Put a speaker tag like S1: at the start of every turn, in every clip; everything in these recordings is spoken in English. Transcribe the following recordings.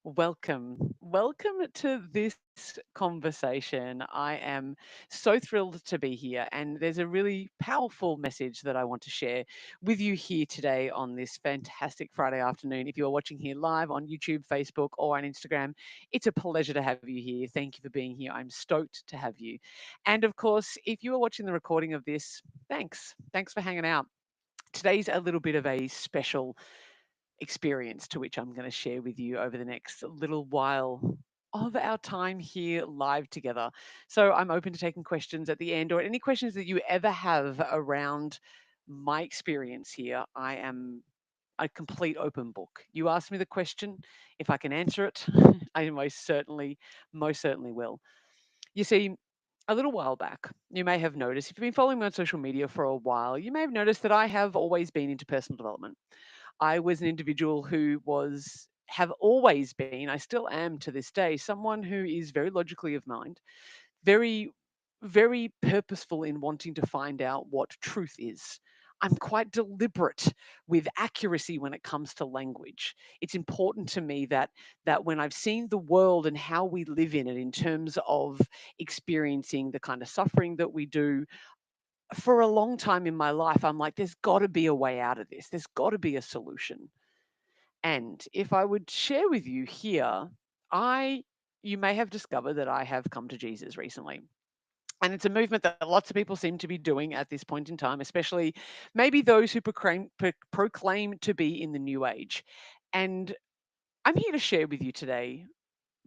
S1: Welcome to this conversation. I am so thrilled to be here, and there's a really powerful message that I want to share with you here today on this fantastic Friday afternoon. If you're watching here live on YouTube, Facebook, or on Instagram, it's a pleasure to have you here. Thank you for being here. I'm stoked to have you. And of course, if you are watching the recording of this, thanks. Thanks for hanging out. Today's a little bit of a special experience to which I'm going to share with you over the next little while of our time here live together. So I'm open to taking questions at the end or any questions that you ever have around my experience here. I am a complete open book. You ask me the question, if I can answer it, I most certainly will. You see, a little while back, you may have noticed, if you've been following me on social media for a while, you may have noticed that I have always been into personal development. I was an individual who have always been, I still am to this day, someone who is very logically of mind, very, very purposeful in wanting to find out what truth is. I'm quite deliberate with accuracy when it comes to language. It's important to me that when I've seen the world and how we live in it in terms of experiencing the kind of suffering that we do, for a long time in my life, I'm like, there's got to be a way out of this. There's got to be a solution. And if I would share with you here, I you may have discovered that I have come to Jesus recently. And it's a movement that lots of people seem to be doing at this point in time, especially maybe those who proclaim to be in the new age. And I'm here to share with you today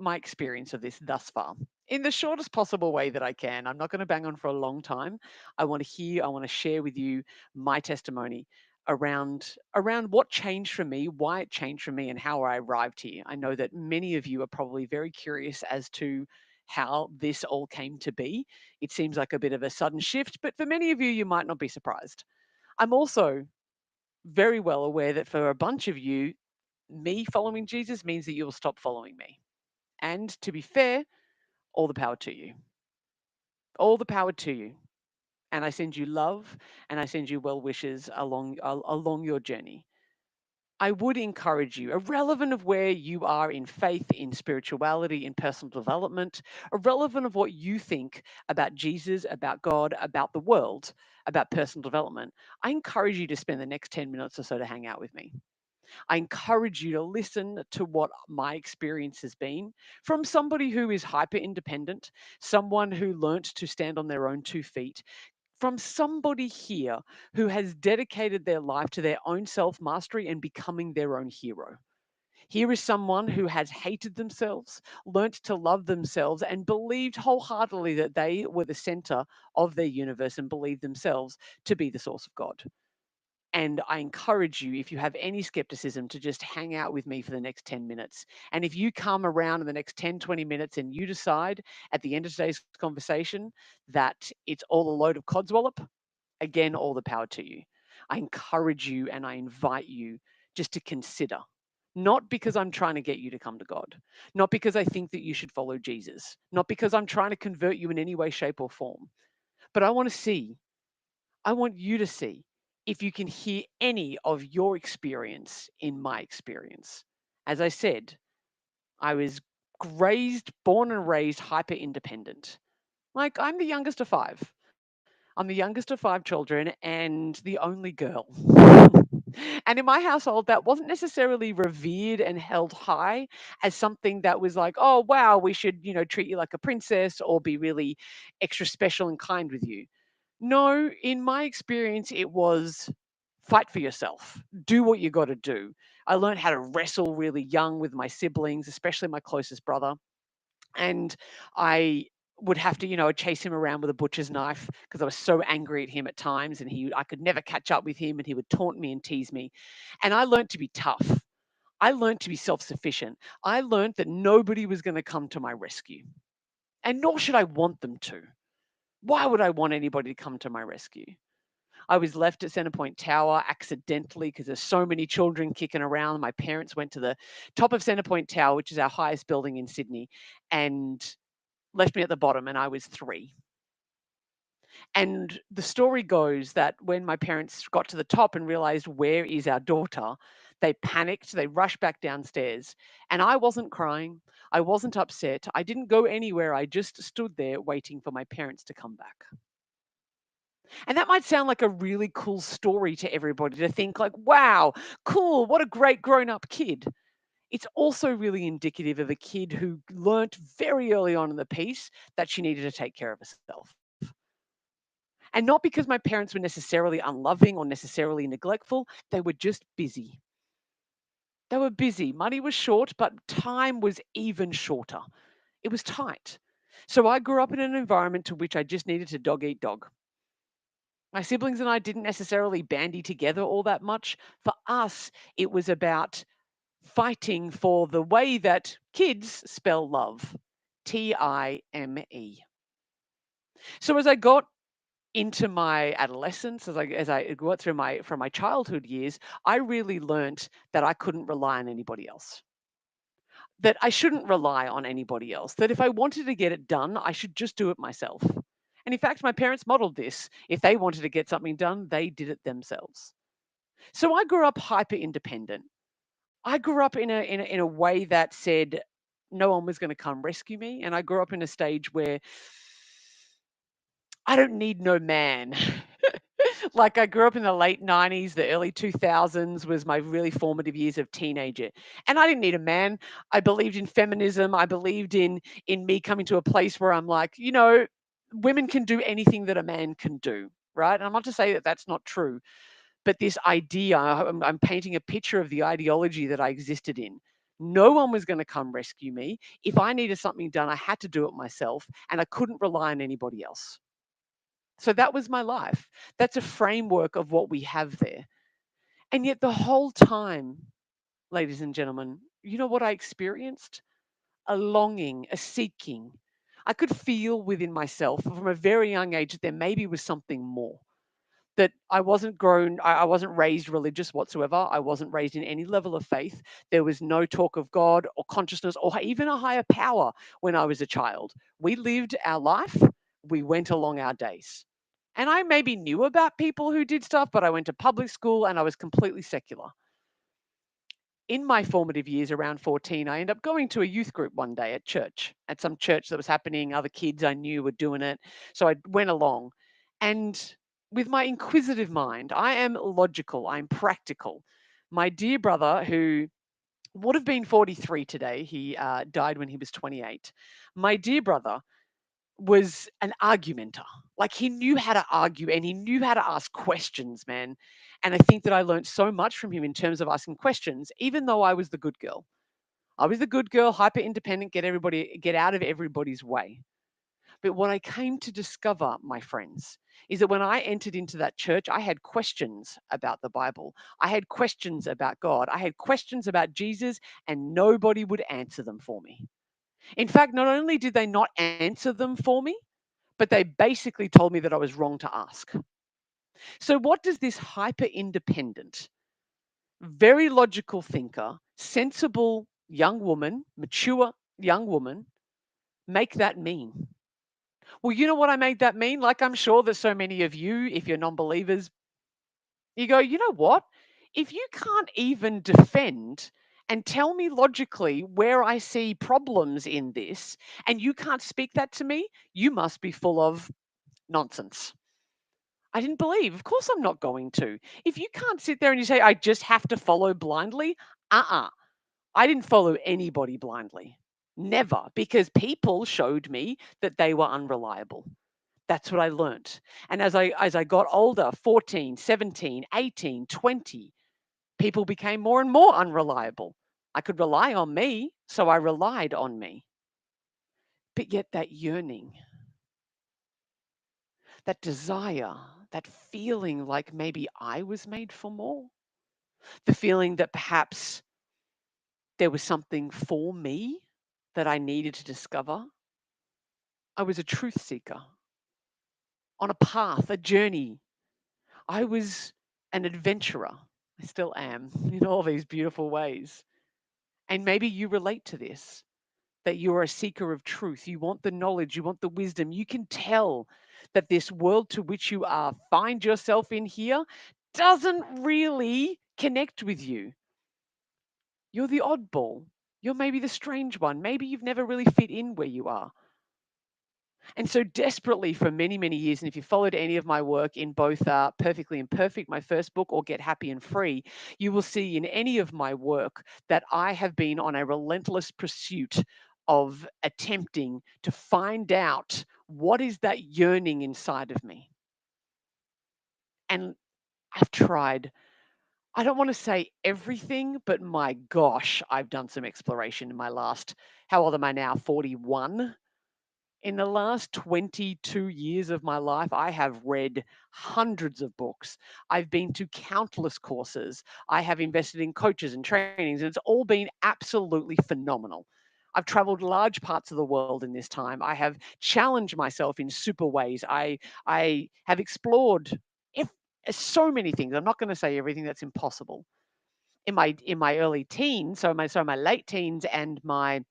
S1: my experience of this thus far in the shortest possible way that I can. I'm not going to bang on for a long time. I want to share with you my testimony around what changed for me, why it changed for me and how I arrived here. I know that many of you are probably very curious as to how this all came to be. It seems like a bit of a sudden shift, but for many of you you might not be surprised. I'm also very well aware that for a bunch of you, me following Jesus means that you'll stop following me. And to be fair, all the power to you. All the power to you. And I send you love and I send you well wishes along your journey. I would encourage you, irrelevant of where you are in faith, in spirituality, in personal development, irrelevant of what you think about Jesus, about God, about the world, about personal development, I encourage you to spend the next 10 minutes or so to hang out with me. I encourage you to listen to what my experience has been from somebody who is hyper independent, someone who learnt to stand on their own 2 feet, from somebody here who has dedicated their life to their own self mastery and becoming their own hero. Here is someone who has hated themselves, learnt to love themselves, and believed wholeheartedly that they were the center of their universe and believed themselves to be the source of God. And I encourage you, if you have any skepticism, to just hang out with me for the next 10 minutes. And if you come around in the next 10, 20 minutes and you decide at the end of today's conversation that it's all a load of codswallop, again, all the power to you. I encourage you and I invite you just to consider. Not because I'm trying to get you to come to God, not because I think that you should follow Jesus, not because I'm trying to convert you in any way, shape, or form, but I want you to see if you can hear any of your experience in my experience. As I said, I was born and raised hyper independent. Like, I'm the youngest of five. I'm the youngest of five children and the only girl. And in my household, that wasn't necessarily revered and held high as something that was like, oh, wow, we should, treat you like a princess or be really extra special and kind with you. No, in my experience, it was fight for yourself, do what you got to do. I learned how to wrestle really young with my siblings, especially my closest brother. And I would have to, chase him around with a butcher's knife because I was so angry at him at times, and I could never catch up with him, and he would taunt me and tease me. And I learned to be tough. I learned to be self-sufficient. I learned that nobody was going to come to my rescue, and nor should I want them to. Why would I want anybody to come to my rescue? I was left at Centrepoint Tower accidentally because there's so many children kicking around. My parents went to the top of Centrepoint Tower, which is our highest building in Sydney, and left me at the bottom, and I was 3. And the story goes that when my parents got to the top and realized, where is our daughter, They panicked, they rushed back downstairs. And I wasn't crying. I wasn't upset. I didn't go anywhere. I just stood there waiting for my parents to come back. And that might sound like a really cool story to everybody to think, like, wow, cool, what a great grown up kid. It's also really indicative of a kid who learnt very early on in the piece that she needed to take care of herself. And not because my parents were necessarily unloving or necessarily neglectful, they were just busy. They were busy. Money was short, but time was even shorter. It was tight. So I grew up in an environment to which I just needed to dog eat dog. My siblings and I didn't necessarily bandy together all that much. For us, it was about fighting for the way that kids spell love, Time. So as I got into my adolescence, as I got through my from my childhood years, I really learnt that I couldn't rely on anybody else. That I shouldn't rely on anybody else. That if I wanted to get it done, I should just do it myself. And in fact, my parents modeled this. If they wanted to get something done, they did it themselves. So I grew up hyper independent. I grew up in a way that said no one was going to come rescue me, and I grew up in a stage where I don't need no man. Like, I grew up in the late 90s, the early 2000s was my really formative years of teenager, and I didn't need a man. I believed in feminism. I believed in me coming to a place where I'm like, women can do anything that a man can do, right? And I'm not to say that that's not true, but this idea, I'm painting a picture of the ideology that I existed in. No one was going to come rescue me. If I needed something done, I had to do it myself, and I couldn't rely on anybody else. So that was my life. That's a framework of what we have there. And yet, the whole time, ladies and gentlemen, you know what I experienced? A longing, a seeking. I could feel within myself from a very young age that there maybe was something more. That I wasn't raised religious whatsoever. I wasn't raised in any level of faith. There was no talk of God or consciousness or even a higher power when I was a child. We lived our life, we went along our days. And I maybe knew about people who did stuff, but I went to public school and I was completely secular. In my formative years, around 14, I ended up going to a youth group one day at church, at some church that was happening. Other kids I knew were doing it. So I went along. And with my inquisitive mind, I am logical, I'm practical. My dear brother, who would have been 43 today, he died when he was 28. My dear brother was an argumenter. Like, he knew how to argue and he knew how to ask questions, man. And I think that I learned so much from him in terms of asking questions, even though I was the good girl. I was the good girl, hyper independent, get out of everybody's way. But what I came to discover, my friends, is that when I entered into that church, I had questions about the Bible. I had questions about God. I had questions about Jesus, and nobody would answer them for me. In fact, not only did they not answer them for me, but they basically told me that I was wrong to ask. So, what does this hyper independent, very logical thinker, sensible young woman, mature young woman, make that mean? Well, you know what I made that mean? Like, I'm sure that so many of you, if you're non believers, you go, you know what? If you can't even defend and tell me logically where I see problems in this, and you can't speak that to me, you must be full of nonsense. I didn't believe. Of course, I'm not going to. If you can't sit there and you say, I just have to follow blindly, I didn't follow anybody blindly. Never, because people showed me that they were unreliable. That's what I learnt. And as I got older, 14, 17, 18, 20, people became more and more unreliable. I could rely on me, so I relied on me. But yet that yearning, that desire, that feeling like maybe I was made for more, the feeling that perhaps there was something for me that I needed to discover. I was a truth seeker on a path, a journey. I was an adventurer. I still am in all these beautiful ways. And maybe you relate to this, that you're a seeker of truth. You want the knowledge, you want the wisdom. You can tell that this world to which you are find yourself in here doesn't really connect with you. You're the oddball. You're maybe the strange one. Maybe you've never really fit in where you are. And so, desperately for many, many years, and if you followed any of my work in both Perfectly Imperfect, my first book, or Get Happy and Free, you will see in any of my work that I have been on a relentless pursuit of attempting to find out what is that yearning inside of me. And I've tried, I don't want to say everything, but my gosh, I've done some exploration in my last, how old am I now? 41. In the last 22 years of my life, I have read hundreds of books. I've been to countless courses. I have invested in coaches and trainings, and it's all been absolutely phenomenal. I've traveled large parts of the world in this time. I have challenged myself in super ways. I have explored if, so many things. I'm not going to say everything, that's impossible. In my early teens, so my late teens and my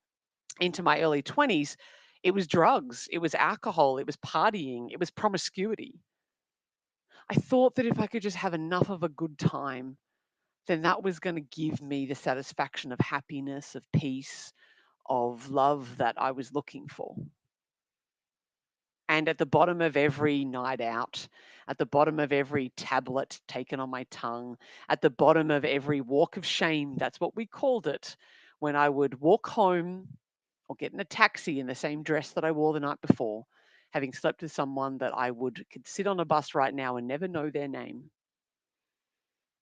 S1: into my early 20s, it was drugs, it was alcohol, it was partying, it was promiscuity. I thought that if I could just have enough of a good time, then that was going to give me the satisfaction of happiness, of peace, of love that I was looking for. And at the bottom of every night out, at the bottom of every tablet taken on my tongue, at the bottom of every walk of shame, that's what we called it, when I would walk home or get in a taxi in the same dress that I wore the night before, having slept with someone that I could sit on a bus right now and never know their name.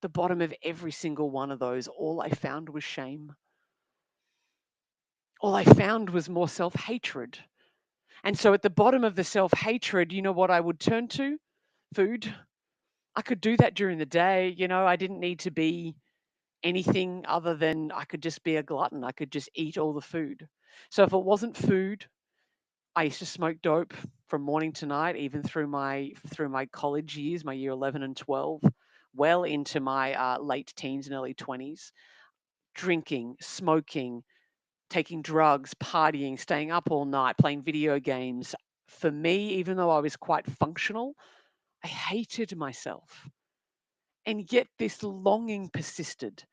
S1: The bottom of every single one of those, all I found was shame. All I found was more self-hatred. And so at the bottom of the self-hatred, you know what I would turn to? Food. I could do that during the day. I didn't need to be anything other than I could just be a glutton. I could just eat all the food. So if it wasn't food, I used to smoke dope from morning to night, even through my college years, my year 11 and 12, well into my late teens and early 20s. Drinking, smoking, taking drugs, partying, staying up all night, playing video games. For me, even though I was quite functional, I hated myself. And yet this longing persisted,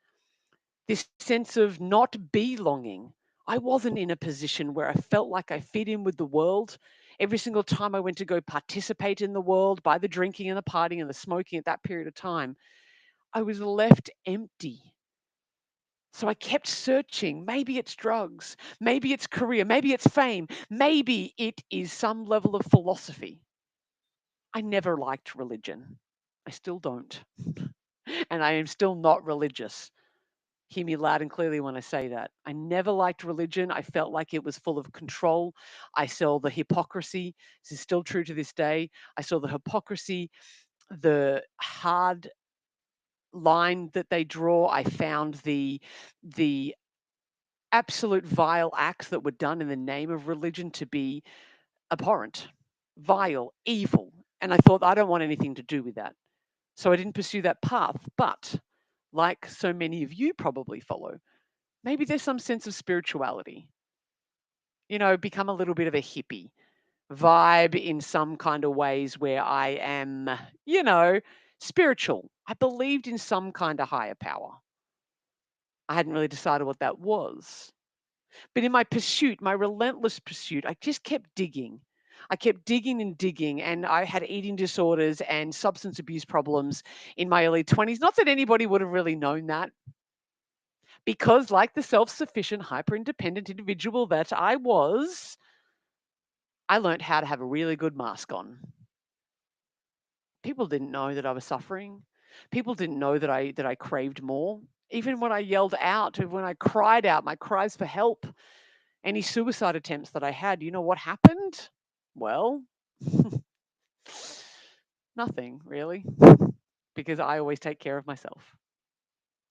S1: this sense of not belonging. I wasn't in a position where I felt like I fit in with the world. Every single time I went to go participate in the world by the drinking and the partying and the smoking at that period of time, I was left empty. So I kept searching. Maybe it's drugs. Maybe it's career. Maybe it's fame. Maybe it is some level of philosophy. I never liked religion. I still don't. And I am still not religious. Hear me loud and clearly when I say that. I never liked religion. I felt like it was full of control. I saw the hypocrisy. This is still true to this day. I saw the hypocrisy, the hard line that they draw. I found the absolute vile acts that were done in the name of religion to be abhorrent, vile, evil. And I thought, I don't want anything to do with that. So I didn't pursue that path. But like so many of you probably follow, maybe there's some sense of spirituality, become a little bit of a hippie, vibe in some kind of ways where I am, you know, spiritual. I believed in some kind of higher power. I hadn't really decided what that was. But in my pursuit, my relentless pursuit, I just kept digging. I kept digging and digging, and I had eating disorders and substance abuse problems in my early 20s. Not that anybody would have really known that, because, like the self sufficient, hyper independent individual that I was, I learned how to have a really good mask on. People didn't know that I was suffering. People didn't know that I craved more. Even when I yelled out, when I cried out, my cries for help, any suicide attempts that I had, you know what happened? Well, nothing really, because I always take care of myself.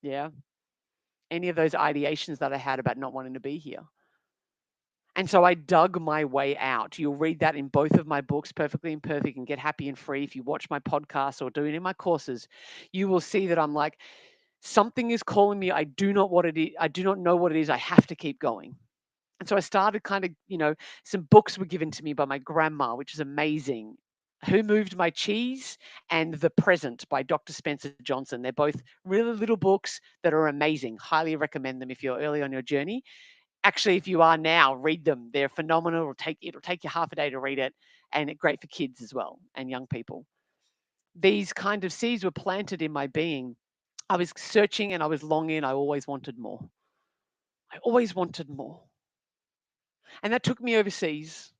S1: Yeah. Any of those ideations that I had about not wanting to be here. And so I dug my way out. You'll read that in both of my books, Perfectly Imperfect and Get Happy and Free. If you watch my podcast or do it in my courses, you will see that I'm like, something is calling me. I do not what it is. I do not know what it is. I have to keep going. And so I started kind of, some books were given to me by my grandma, which is amazing. Who Moved My Cheese and The Present by Dr. Spencer Johnson. They're both really little books that are amazing. Highly recommend them if you're early on your journey. Actually, if you are now, read them. They're phenomenal. It'll take you half a day to read it, and it's great for kids as well and young people. These kind of seeds were planted in my being. I was searching and I was longing. I always wanted more. I always wanted more. And that took me overseas.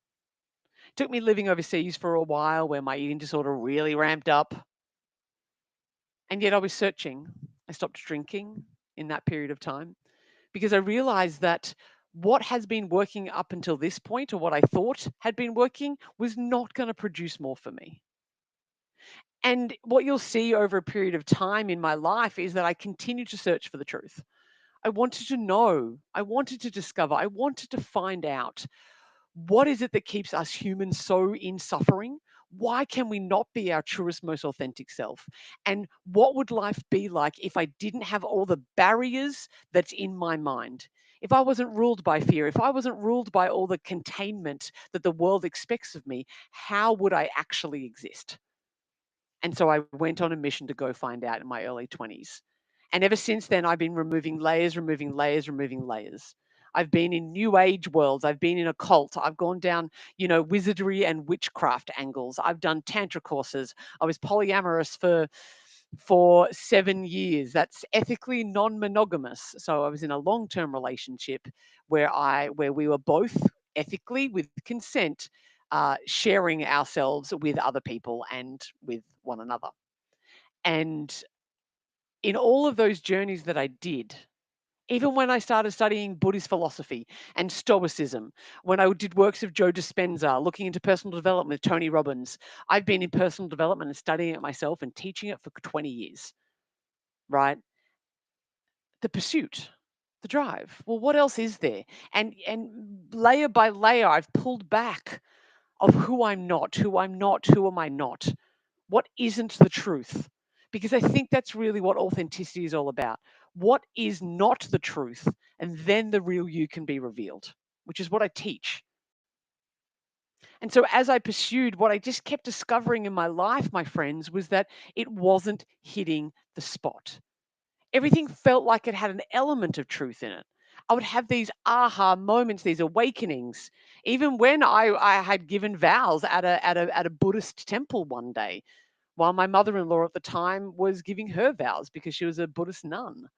S1: Took me living overseas for a while where my eating disorder really ramped up. And yet I was searching. I stopped drinking in that period of time because I realized that what has been working up until this point, or what I thought had been working, was not going to produce more for me. And what you'll see over a period of time in my life is that I continue to search for the truth. I wanted to know, I wanted to discover, I wanted to find out, what is it that keeps us humans so in suffering? Why can we not be our truest, most authentic self? And what would life be like if I didn't have all the barriers that's in my mind? If I wasn't ruled by fear, if I wasn't ruled by all the containment that the world expects of me, how would I actually exist? And so I went on a mission to go find out in my early 20s. And ever since then, I've been removing layers, removing layers, removing layers. I've been in new age worlds. I've been in a cult. I've gone down, wizardry and witchcraft angles. I've done tantra courses. I was polyamorous for 7 years. That's ethically non-monogamous. So I was in a long-term relationship where we were both ethically with consent sharing ourselves with other people and with one another. And in all of those journeys that I did, even when I started studying Buddhist philosophy and Stoicism, when I did works of Joe Dispenza, looking into personal development with Tony Robbins, I've been in personal development and studying it myself and teaching it for 20 years, right? The pursuit, the drive. Well, what else is there? And layer by layer, I've pulled back of who I'm not, who I'm not, who am I not? What isn't the truth? Because I think that's really what authenticity is all about. What is not the truth? And then the real you can be revealed, which is what I teach. And so as I pursued, what I just kept discovering in my life, my friends, was that it wasn't hitting the spot. Everything felt like it had an element of truth in it. I would have these aha moments, these awakenings, even when I had given vows at a Buddhist temple one day, while my mother-in-law at the time was giving her vows because she was a Buddhist nun.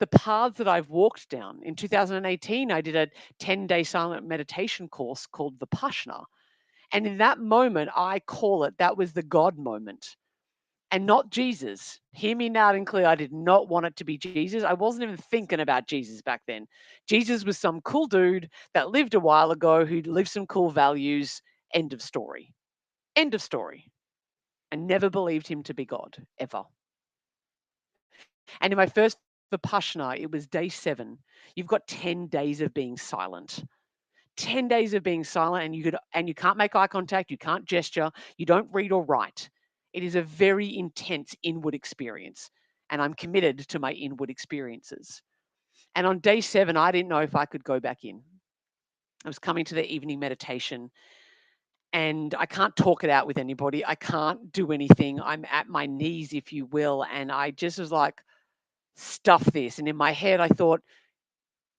S1: The paths that I've walked down. In 2018, I did a 10-day silent meditation course called Vipassana. And in that moment, I call it, that was the God moment and not Jesus. Hear me loud and clear. I did not want it to be Jesus. I wasn't even thinking about Jesus back then. Jesus was some cool dude that lived a while ago who lived some cool values. End of story. End of story. I never believed him to be God, ever. And in my first Vipassana, it was day 7. You've got 10 days of being silent. 10 days of being silent, and you can't make eye contact, you can't gesture, you don't read or write. It is a very intense inward experience, and I'm committed to my inward experiences. And on day 7, I didn't know if I could go back in. I was coming to the evening meditation, and I can't talk it out with anybody. I can't do anything. I'm at my knees, if you will, and I just was like, stuff this. And in my head, I thought,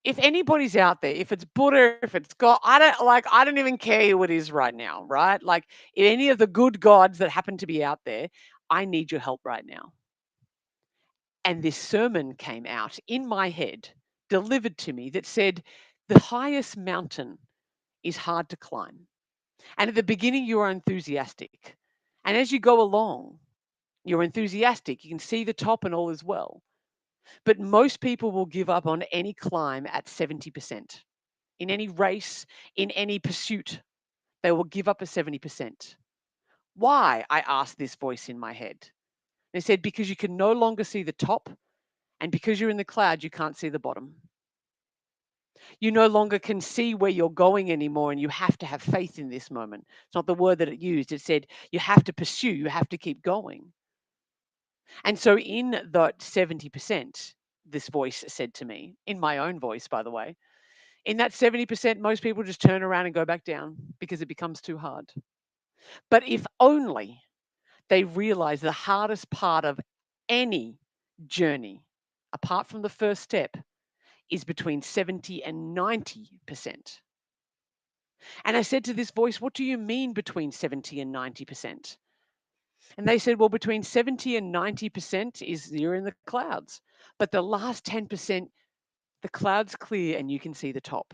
S1: if anybody's out there, if it's Buddha, if it's God, I don't even care who it is right now, right? Like any of the good gods that happen to be out there, I need your help right now. And this sermon came out in my head, delivered to me, that said, the highest mountain is hard to climb. And at the beginning, you are enthusiastic. And as you go along, you're enthusiastic. You can see the top and all is well. But most people will give up on any climb at 70%. In any race, in any pursuit, they will give up at 70%. Why? I asked this voice in my head. They said, because you can no longer see the top, and because you're in the cloud, you can't see the bottom. You no longer can see where you're going anymore, and you have to have faith in this moment. It's not the word that it used. It said, you have to pursue, you have to keep going. And so, in that 70%, this voice said to me, in my own voice, by the way, in that 70%, most people just turn around and go back down because it becomes too hard. But if only they realize the hardest part of any journey, apart from the first step, is between 70 and 90%. And I said to this voice, what do you mean between 70 and 90%? And they said, well, between 70 and 90% is you're in the clouds. But the last 10%, the clouds clear and you can see the top.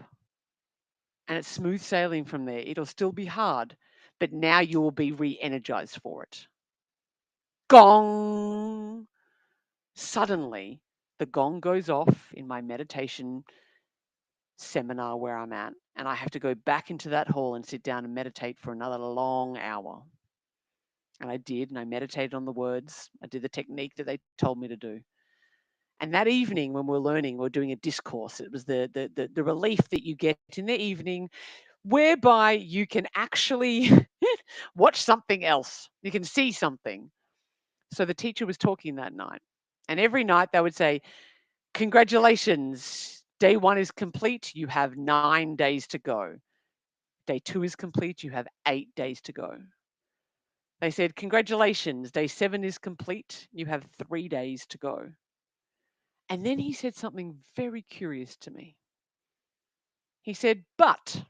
S1: And it's smooth sailing from there. It'll still be hard, but now you will be re energized for it. Gong! Suddenly, the gong goes off in my meditation seminar where I'm at, and I have to go back into that hall and sit down and meditate for another long hour. And I did, and I meditated on the words. I did the technique that they told me to do. And that evening, when we are learning, we are doing a discourse. It was the relief that you get in the evening, whereby you can actually watch something else. You can see something. So the teacher was talking that night, and every night they would say, "Congratulations, day 1 is complete. You have 9 days to go. Day 2 is complete. You have 8 days to go." They said, "Congratulations, day 7 is complete. You have 3 days to go." And then he said something very curious to me. He said, "But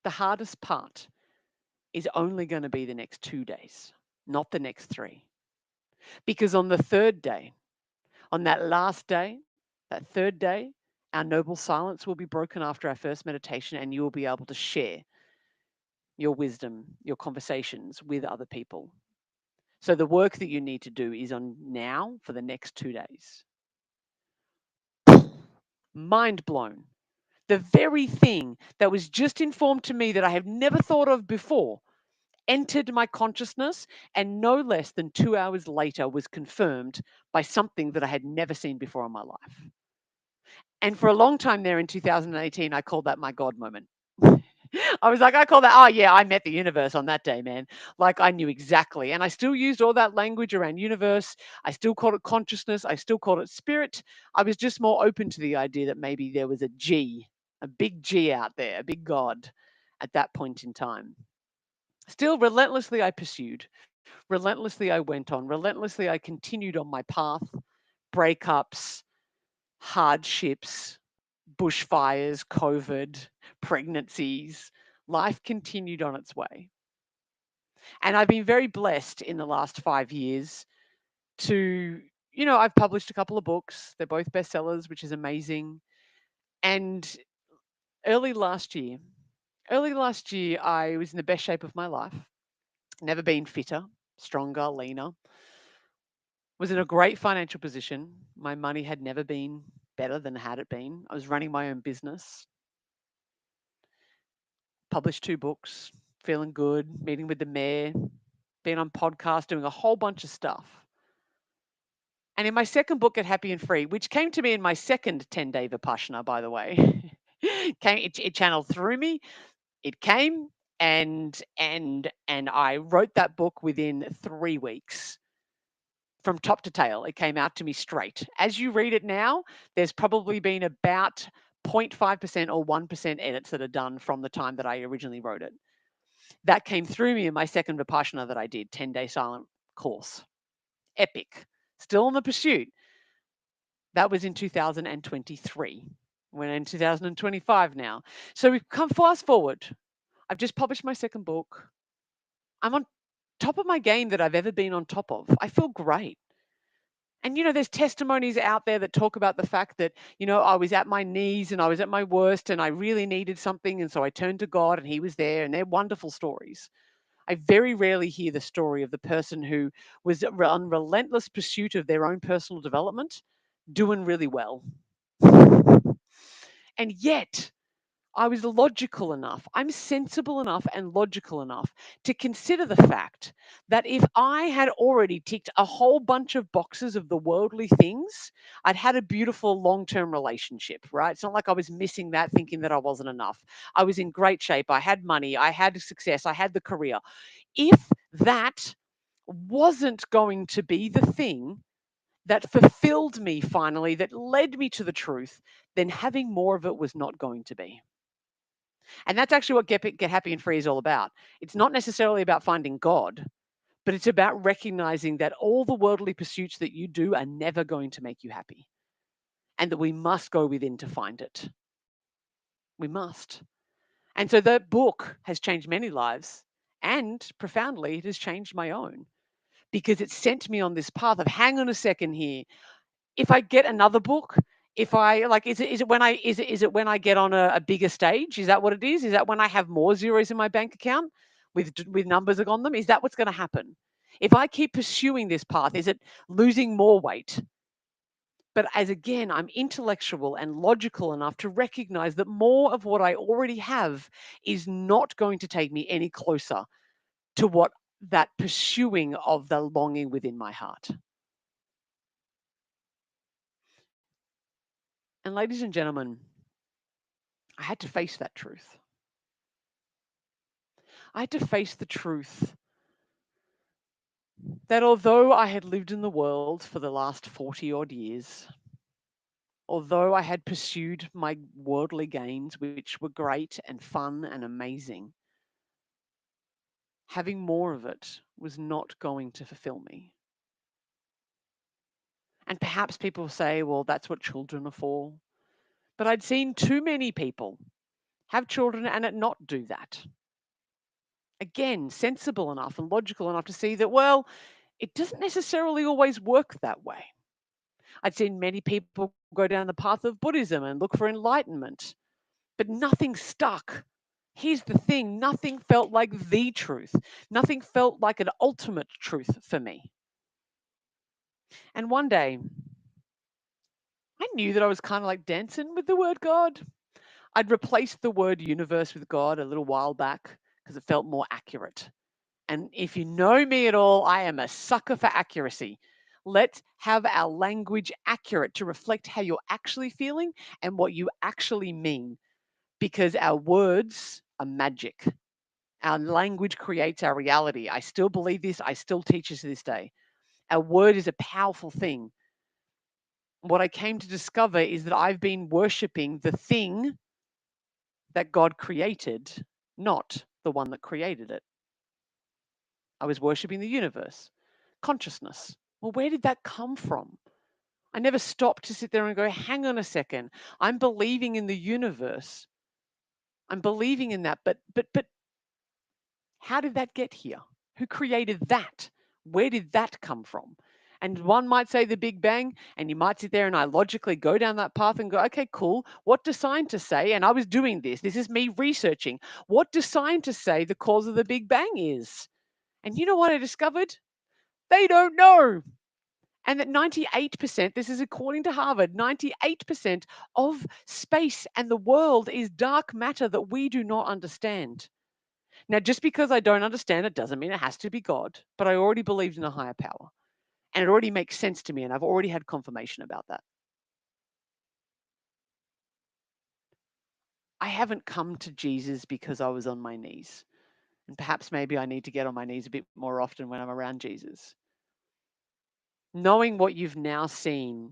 S1: the hardest part is only going to be the next 2 days, not the next 3. Because on the third day, on that last day, that third day, our noble silence will be broken after our first meditation, and you will be able to share your wisdom, your conversations with other people. So the work that you need to do is on now for the next 2 days." Mind blown. The very thing that was just informed to me that I have never thought of before entered my consciousness, and no less than 2 hours later was confirmed by something that I had never seen before in my life. And for a long time there in 2018, I called that my God moment. I was like, I call that, oh yeah, I met the universe on that day, man. Like I knew exactly. And I still used all that language around universe. I still called it consciousness. I still called it spirit. I was just more open to the idea that maybe there was a G, a big G out there, a big God at that point in time. Still, relentlessly, I pursued. Relentlessly, I went on. Relentlessly, I continued on my path. Breakups, hardships, bushfires, COVID, pregnancies. Life continued on its way. And I've been very blessed in the last 5 years to, I've published a couple of books. They're both bestsellers, which is amazing. And early last year, I was in the best shape of my life. Never been fitter, stronger, leaner. Was in a great financial position. My money had never been better than had it been. I was running my own business, published 2 books, feeling good, meeting with the mayor, being on podcasts, doing a whole bunch of stuff. And in my second book, Get Happy and Free, which came to me in my second 10-day Vipassana, by the way, it channeled through me. It came, and I wrote that book within 3 weeks. From top to tail, it came out to me straight. As you read it now, there's probably been about 0.5% or 1% edits that are done from the time that I originally wrote it. That came through me in my second Vipassana that I did, 10-day silent course. Epic. Still on the pursuit. That was in 2023. We're in 2025 now. So we've come fast forward. I've just published my second book. I'm on top of my game that I've ever been on top of. I feel great. And there's testimonies out there that talk about the fact that, I was at my knees and I was at my worst and I really needed something. And so I turned to God and He was there. And they're wonderful stories. I very rarely hear the story of the person who was on relentless pursuit of their own personal development, doing really well. And yet, I was logical enough, I'm sensible enough and logical enough to consider the fact that if I had already ticked a whole bunch of boxes of the worldly things, I'd had a beautiful long term relationship, right? It's not like I was missing that thinking that I wasn't enough. I was in great shape. I had money. I had success. I had the career. If that wasn't going to be the thing that fulfilled me finally, that led me to the truth, then having more of it was not going to be. And that's actually what Get Happy and Free is all about. It's not necessarily about finding God, but it's about recognizing that all the worldly pursuits that you do are never going to make you happy and that we must go within to find it. We must. And so that book has changed many lives, and profoundly, it has changed my own because it sent me on this path of hang on a second here. If I get another book, if I like, is it when I get on a bigger stage? Is that what it is? Is that when I have more zeros in my bank account with numbers on them? Is that what's going to happen? If I keep pursuing this path, is it losing more weight? But as again, I'm intellectual and logical enough to recognize that more of what I already have is not going to take me any closer to what that pursuing of the longing within my heart. And ladies and gentlemen, I had to face that truth. I had to face the truth that although I had lived in the world for the last 40 odd years, although I had pursued my worldly gains, which were great and fun and amazing, having more of it was not going to fulfill me. And perhaps people say, well, that's what children are for. But I'd seen too many people have children and it not do that. Again, sensible enough and logical enough to see that, well, it doesn't necessarily always work that way. I'd seen many people go down the path of Buddhism and look for enlightenment, but nothing stuck. Here's the thing, nothing felt like the truth. Nothing felt like an ultimate truth for me. And one day, I knew that I was kind of like dancing with the word God. I'd replaced the word universe with God a little while back because it felt more accurate. And if you know me at all, I am a sucker for accuracy. Let's have our language accurate to reflect how you're actually feeling and what you actually mean, because our words are magic. Our language creates our reality. I still believe this. I still teach this to this day. Our word is a powerful thing. What I came to discover is that I've been worshiping the thing that God created, not the one that created it. I was worshiping the universe, consciousness. Well, where did that come from? I never stopped to sit there and go, hang on a second. I'm believing in the universe. I'm believing in that. But how did that get here? Who created that? Where did that come from? And one might say the Big Bang, and you might sit there and I logically go down that path and go, okay, cool. What do scientists say? And I was doing this. This is me researching. What do scientists say the cause of the Big Bang is? And you know what I discovered? They don't know. And that 98%, this is according to Harvard, 98% of space and the world is dark matter that we do not understand. Now, just because I don't understand it doesn't mean it has to be God, but I already believed in a higher power. And it already makes sense to me, and I've already had confirmation about that. I haven't come to Jesus because I was on my knees. And perhaps maybe I need to get on my knees a bit more often when I'm around Jesus. Knowing what you've now seen,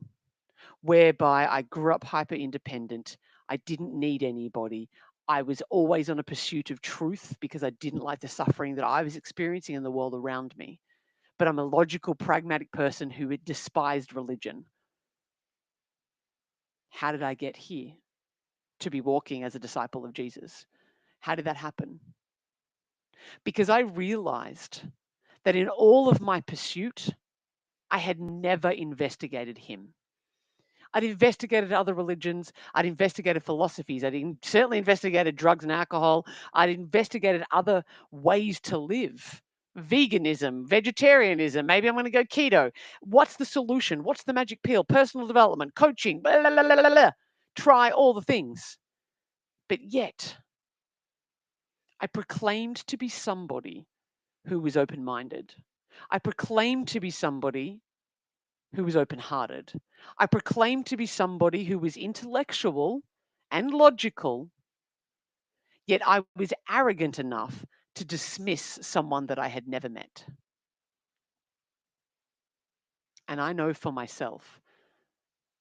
S1: whereby I grew up hyper independent, I didn't need anybody. I was always on a pursuit of truth because I didn't like the suffering that I was experiencing in the world around me. But I'm a logical, pragmatic person who despised religion. How did I get here to be walking as a disciple of Jesus? How did that happen? Because I realized that in all of my pursuit, I had never investigated him. I'd investigated other religions. I'd investigated philosophies. Certainly investigated drugs and alcohol. I'd investigated other ways to live. Veganism, vegetarianism, maybe I'm going to go keto. What's the solution? What's the magic pill? Personal development, coaching, blah, blah, blah, blah, blah. Try all the things. But yet, I proclaimed to be somebody who was open minded. I proclaimed to be somebody who was open hearted. I proclaimed to be somebody who was intellectual and logical, yet I was arrogant enough to dismiss someone that I had never met. And I know for myself,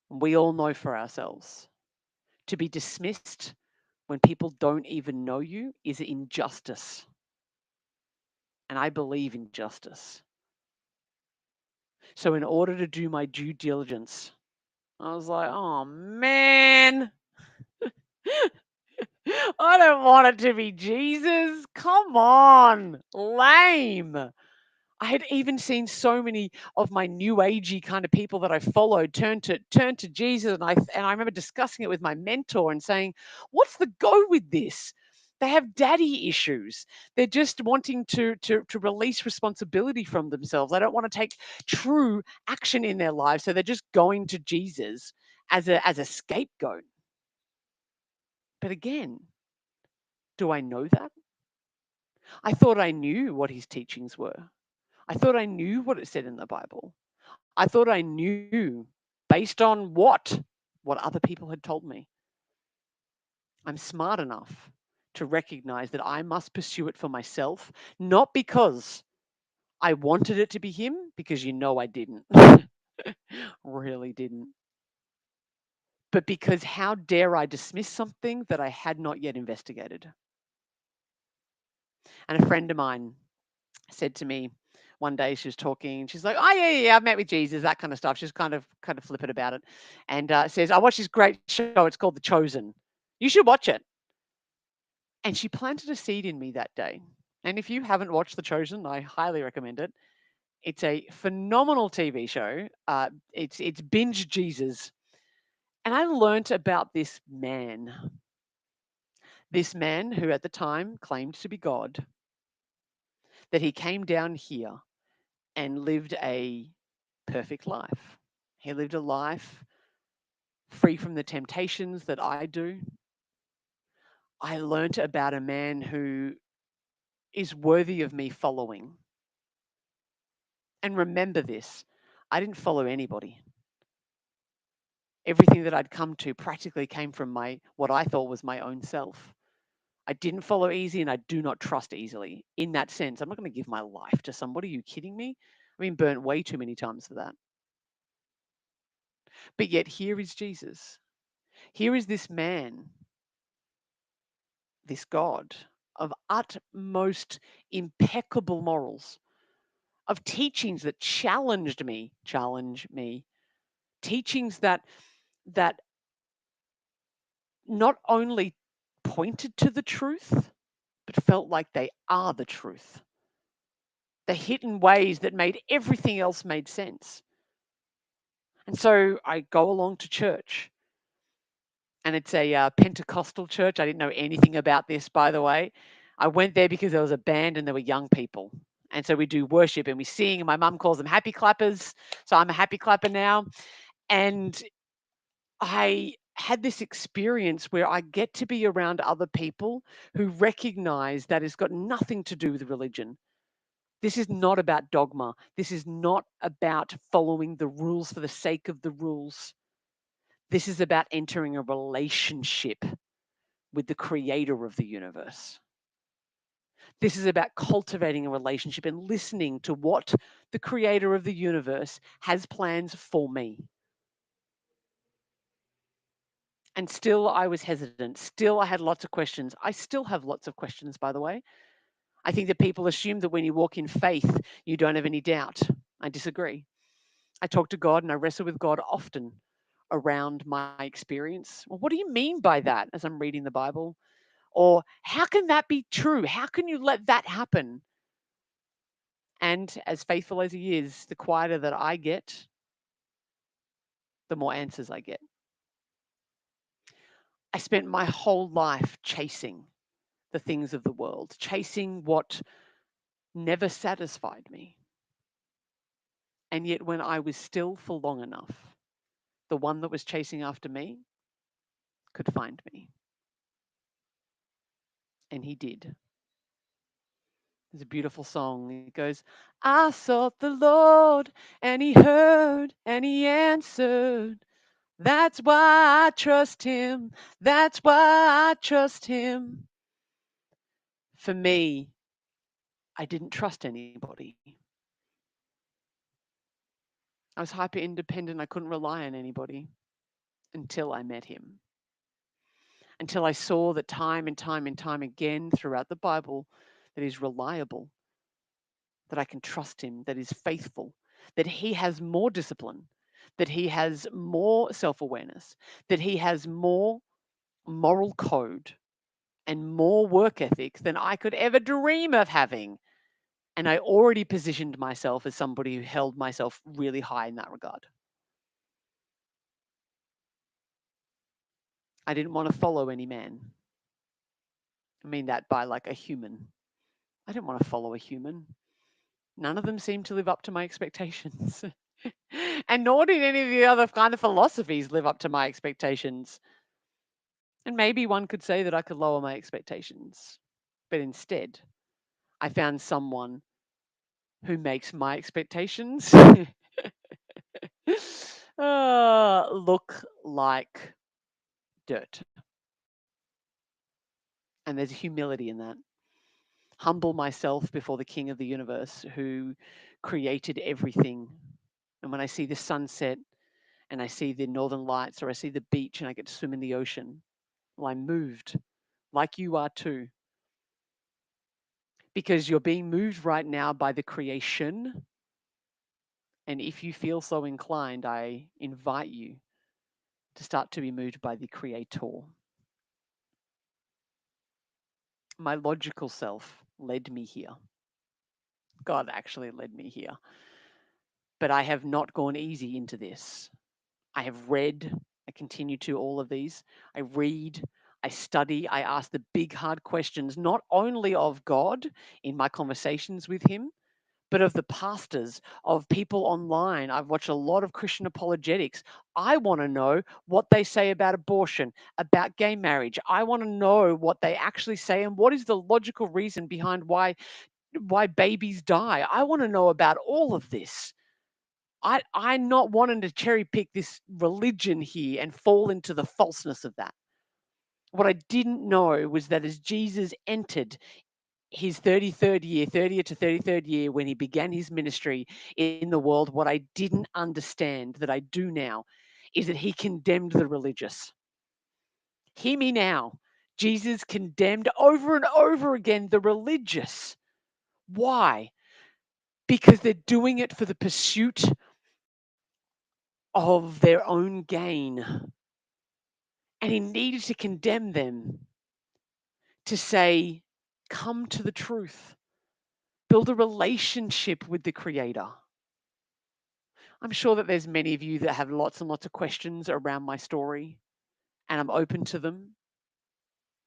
S1: and we all know for ourselves, to be dismissed when people don't even know you is injustice. And I believe in justice. So, in order to do my due diligence, I was like, oh man, I don't want it to be Jesus. Come on, lame. I had even seen so many of my new agey kind of people that I followed turn to Jesus, and I remember discussing it with my mentor and saying, "What's the go with this? They have daddy issues. They're just wanting to release responsibility from themselves. They don't want to take true action in their lives, so they're just going to Jesus as a scapegoat." But again, do I know that? I thought I knew what his teachings were. I thought I knew what it said in the Bible. I thought I knew based on what? What other people had told me. I'm smart enough to recognize that I must pursue it for myself, not because I wanted it to be him, because I didn't. Really didn't. But because how dare I dismiss something that I had not yet investigated? And a friend of mine said to me one day, she was talking, she's like, "Oh yeah, I've met with Jesus," that kind of stuff. She's kind of flippant about it, and says, "I watched this great show. It's called The Chosen. You should watch it." And she planted a seed in me that day. And if you haven't watched The Chosen, I highly recommend it. It's a phenomenal TV show. It's binge Jesus, and I learnt about this man who at the time claimed to be God, that he came down here and lived a perfect life. He lived a life free from the temptations that I do. I learnt about a man who is worthy of me following. And remember this, I didn't follow anybody. Everything that I'd come to practically came from my what I thought was my own self. I didn't follow easy and I do not trust easily. In that sense, I'm not going to give my life to somebody. Are you kidding me? I've been burnt way too many times for that. But yet here is Jesus. Here is this man, this God of utmost impeccable morals, of teachings that challenge me, teachings that not only pointed to the truth, but felt like they are the truth. They hit in ways that made everything else made sense. And so I go along to church, and it's a Pentecostal church. I didn't know anything about this, by the way. I went there because there was a band and there were young people. And so we do worship and we sing, and my mum calls them happy clappers. So I'm a happy clapper now. And I had this experience where I get to be around other people who recognize that it's got nothing to do with religion. This is not about dogma. This is not about following the rules for the sake of the rules. This is about entering a relationship with the creator of the universe. This is about cultivating a relationship and listening to what the creator of the universe has plans for me. And still, I was hesitant. Still, I had lots of questions. I still have lots of questions, by the way. I think that people assume that when you walk in faith, you don't have any doubt. I disagree. I talk to God and I wrestle with God often around my experience. Well, what do you mean by that as I'm reading the Bible? Or how can that be true? How can you let that happen? And as faithful as He is, the quieter that I get, the more answers I get. I spent my whole life chasing the things of the world, chasing what never satisfied me. And yet, when I was still for long enough, the one that was chasing after me could find me. And He did. It's a beautiful song. It goes, I sought the Lord, and He heard, and He answered. That's why I trust Him. That's why I trust Him. For me, I didn't trust anybody. I was hyper independent. I couldn't rely on anybody until I met Him. until I saw that time and time and time again throughout the Bible that He's reliable, that I can trust Him, that He's faithful, that He has more discipline, that He has more self awareness, that He has more moral code and more work ethic than I could ever dream of having. And I already positioned myself as somebody who held myself really high in that regard. I didn't want to follow any man. I mean that by like a human. I didn't want to follow a human. None of them seemed to live up to my expectations. And nor did any of the other kind of philosophies live up to my expectations. And maybe one could say that I could lower my expectations. But instead, I found someone who makes my expectations look like dirt. And there's humility in that. Humble myself before the King of the universe who created everything. And when I see the sunset and I see the northern lights or I see the beach and I get to swim in the ocean, well, I'm moved like you are too. Because you're being moved right now by the creation. And if you feel so inclined, I invite you to start to be moved by the Creator. My logical self led me here. God actually led me here. But I have not gone easy into this. I have read, I continue to all of these. I read, I study, I ask the big, hard questions, not only of God in my conversations with Him, but of the pastors, of people online. I've watched a lot of Christian apologetics. I want to know what they say about abortion, about gay marriage. I want to know what they actually say and what is the logical reason behind why babies die. I want to know about all of this. I'm not wanting to cherry pick this religion here and fall into the falseness of that. What I didn't know was that as Jesus entered his 33rd year, 30th to 33rd year, when he began his ministry in the world, what I didn't understand that I do now is that he condemned the religious. Hear me now. Jesus condemned over and over again the religious. Why? Because they're doing it for the pursuit of their own gain. And he needed to condemn them to say, come to the truth, build a relationship with the Creator. I'm sure that there's many of you that have lots and lots of questions around my story, and I'm open to them.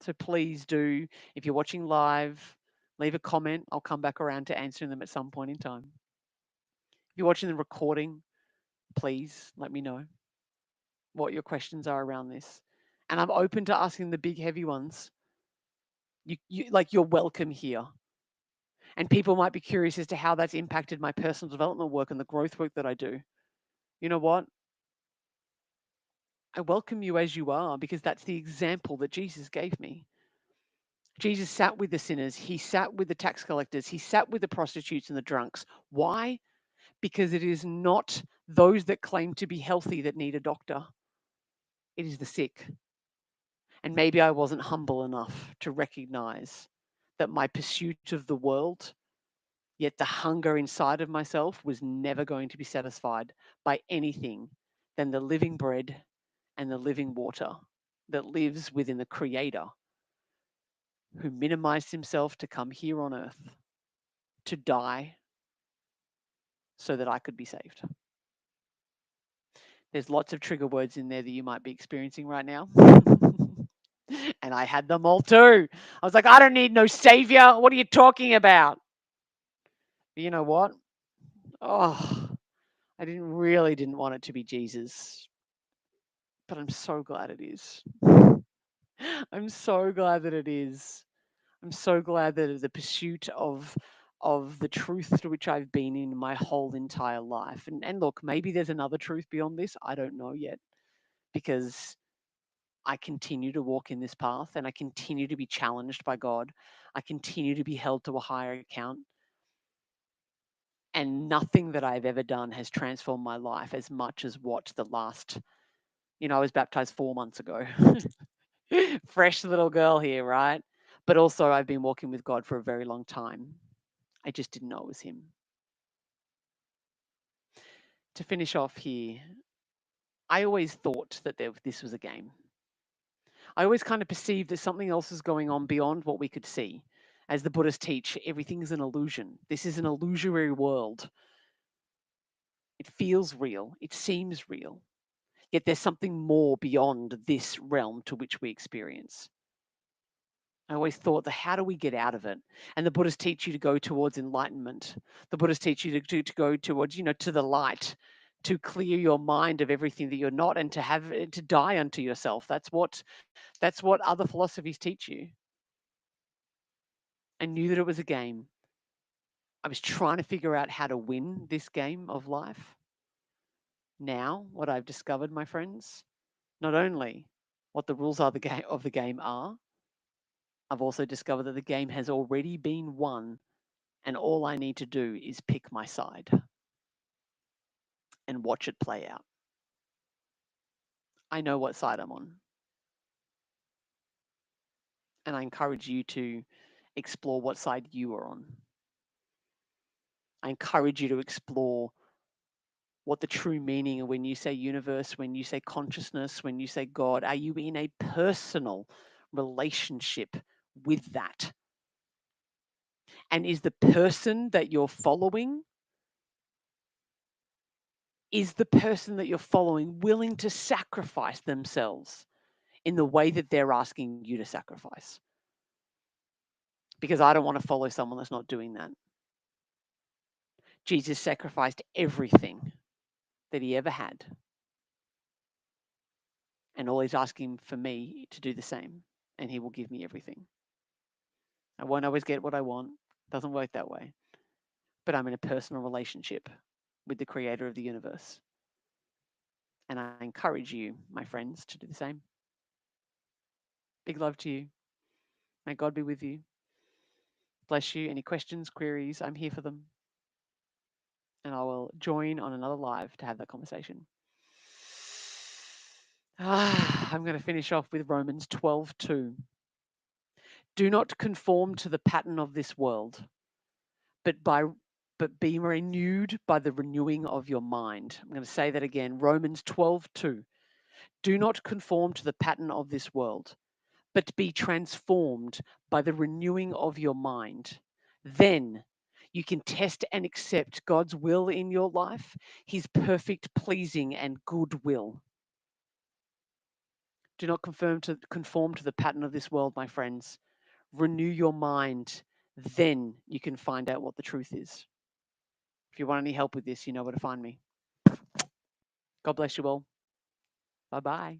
S1: So please do, if you're watching live, leave a comment. I'll come back around to answering them at some point in time. If you're watching the recording, please let me know what your questions are around this. And I'm open to asking the big, heavy ones. You're welcome here. And people might be curious as to how that's impacted my personal development work and the growth work that I do. You know what? I welcome you as you are because that's the example that Jesus gave me. Jesus sat with the sinners, he sat with the tax collectors, he sat with the prostitutes and the drunks. Why? Because it is not those that claim to be healthy that need a doctor, it is the sick. And maybe I wasn't humble enough to recognize that my pursuit of the world, yet the hunger inside of myself, was never going to be satisfied by anything than the living bread and the living water that lives within the Creator, who minimized himself to come here on earth to die so that I could be saved. There's lots of trigger words in there that you might be experiencing right now. And I had them all too. I was like, I don't need no savior. What are you talking about? But you know what? Oh, I didn't want it to be Jesus, but I'm so glad it is. I'm so glad that it is. I'm so glad that the pursuit of the truth to which I've been in my whole entire life. And look, maybe there's another truth beyond this. I don't know yet because I continue to walk in this path and I continue to be challenged by God. I continue to be held to a higher account. And nothing that I've ever done has transformed my life as much as what the last, I was baptized 4 months ago. Fresh little girl here, right? But also, I've been walking with God for a very long time. I just didn't know it was Him. To finish off here, I always thought that this was a game. I always kind of perceived that something else is going on beyond what we could see. As the Buddhists teach, everything is an illusion. This is an illusory world. It feels real, it seems real, yet there's something more beyond this realm to which we experience. I always thought, how do we get out of it? And the Buddhists teach you to go towards enlightenment. The Buddhists teach you to go towards, to the light, to clear your mind of everything that you're not, and to die unto yourself. That's what other philosophies teach you. I knew that it was a game. I was trying to figure out how to win this game of life. Now, what I've discovered, my friends, not only what the rules of the game are, I've also discovered that the game has already been won, and all I need to do is pick my side and watch it play out. I know what side I'm on, and I encourage you to explore what side you are on. I encourage you to explore what the true meaning of when you say universe, when you say consciousness, when you say God, are you in a personal relationship with that? And is the person that you're following, willing to sacrifice themselves in the way that they're asking you to sacrifice? Because I don't want to follow someone that's not doing that. Jesus sacrificed everything that he ever had. And all he's asking for me to do the same. And he will give me everything. I won't always get what I want. Doesn't work that way. But I'm in a personal relationship with the creator of the universe. And I encourage you, my friends, to do the same. Big love to you. May God be with you. Bless you. Any questions, queries, I'm here for them. And I will join on another live to have that conversation. I'm going to finish off with Romans 12:2. Do not conform to the pattern of this world, but be renewed by the renewing of your mind. I'm going to say that again. Romans 12:2. Do not conform to the pattern of this world, but be transformed by the renewing of your mind. Then you can test and accept God's will in your life, his perfect, pleasing, and good will. Do not conform to the pattern of this world, my friends. Renew your mind. Then you can find out what the truth is. If you want any help with this, you know where to find me. God bless you all. Bye bye.